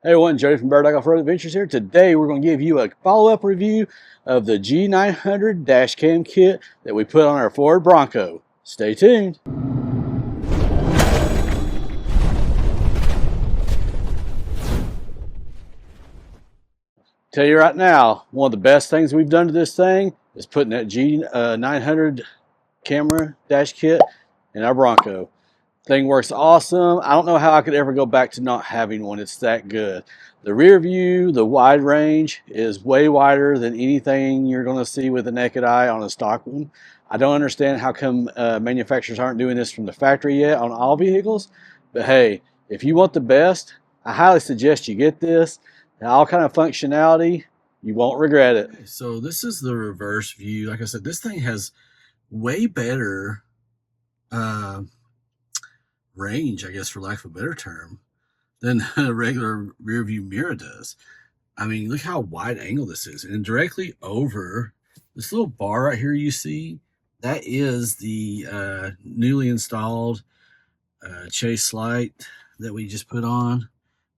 Hey everyone, Jody from Bird Off-Road Adventures here. Today we're going to give you a follow-up review of the G900 Dash Cam kit that we put on our Ford Bronco. Stay tuned. Tell you right now, one of the best things we've done to this thing is putting that G900 camera dash kit in our Bronco. Thing works awesome. I don't know how I could ever go back to not having one. It's that good. The rear view, the wide range is way wider than anything you're going to see with the naked eye on a stock one. I don't understand how come manufacturers aren't doing this from the factory yet on all vehicles. But hey, if you want the best, I highly suggest you get this. All kind of functionality, you won't regret it. So this is the reverse view. Like I said, this thing has way better range, I guess, for lack of a better term, than a regular rear view mirror does. I mean, look how wide angle this is. And directly over this little bar right here you see, that is the newly installed chase light that we just put on.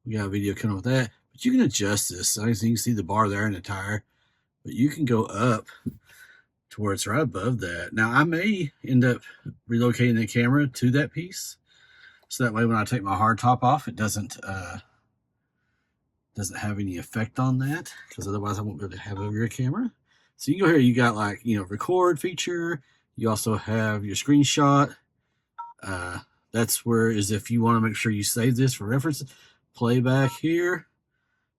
We got a video coming with that. But you can adjust this. So you can see the bar there in the tire. But you can go up to where it's right above that. Now, I may end up relocating the camera to that piece. So that way when I take my hard top off, it doesn't have any effect on that, because otherwise I won't be able to have a rear camera. So you go here, you got like, record feature. You also have your screenshot. That's where is if you want to make sure you save this for reference. Playback here.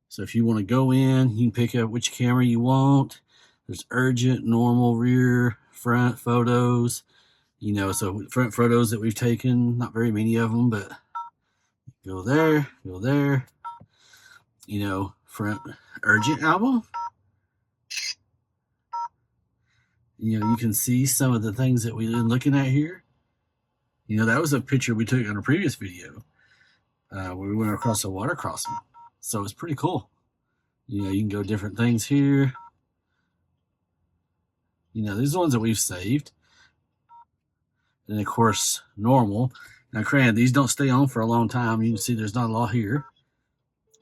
So if you want to go in, you can pick up which camera you want. There's urgent, normal, rear, front photos. So front photos that we've taken, not very many of them, but go there, front urgent album. You can see some of the things that we've been looking at here. That was a picture we took on a previous video where we went across a water crossing. So it's pretty cool. You can go different things here. These are the ones that we've saved. And of course, normal. Now, granted, these don't stay on for a long time. You can see there's not a lot here.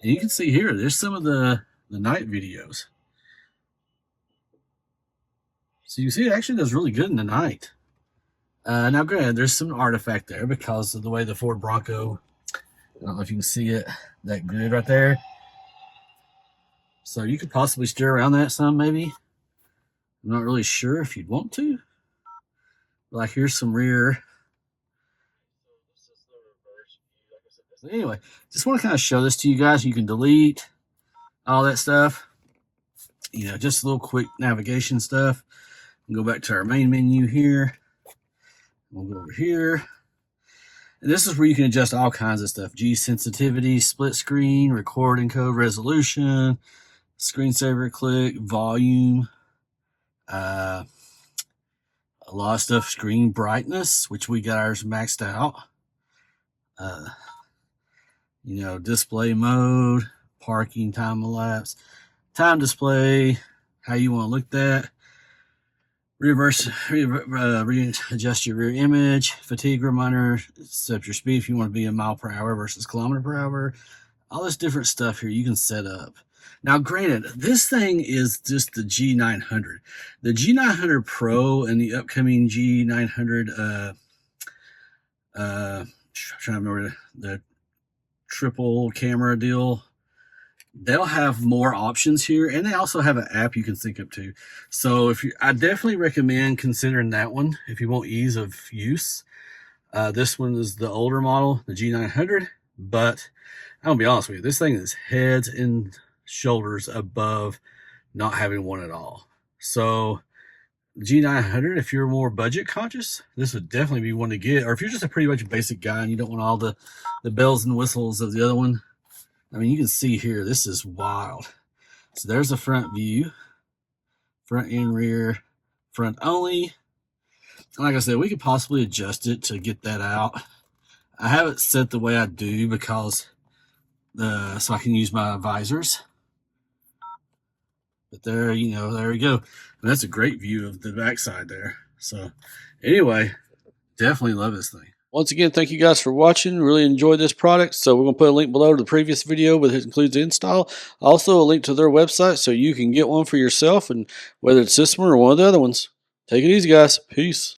And you can see here, there's some of the night videos. So you see it actually does really good in the night. Now, granted, there's some artifact there because of the way the Ford Bronco, I don't know if you can see it, that grid right there. So you could possibly steer around that some, maybe. I'm not really sure if you'd want to. Like, here's some rear. So anyway, just want to kind of show this to you guys. You can delete all that stuff. Just a little quick navigation stuff. We'll go back to our main menu here. We'll go over here. And this is where you can adjust all kinds of stuff. G sensitivity, split screen, record encode resolution, screensaver click, volume, a lot of stuff, screen brightness, which we got ours maxed out. Display mode, parking, time elapse, time display, how you want to look at that. Adjust your rear image, fatigue reminder, set your speed if you want to be in mile per hour versus kilometer per hour. All this different stuff here you can set up. Now, granted, this thing is just the G900. The G900 Pro and the upcoming G900, I'm trying to remember the triple camera deal. They'll have more options here, and they also have an app you can sync up to. So I definitely recommend considering that one if you want ease of use. This one is the older model, the G900, but I'm gonna be honest with you, this thing is heads and shoulders above not having one at all. So G900, if you're more budget conscious, this would definitely be one to get. Or if you're just a pretty much basic guy and you don't want all the bells and whistles of the other one, I mean, you can see here, this is wild. So there's the front view, front and rear, front only. And like I said, we could possibly adjust it to get that out. I have it set the way I do because so I can use my visors. But there, there we go. And that's a great view of the backside there. So anyway, definitely love this thing. Once again, thank you guys for watching. Really enjoyed this product. So we're going to put a link below to the previous video, but it includes the install. Also a link to their website so you can get one for yourself, and whether it's this one or one of the other ones. Take it easy, guys. Peace.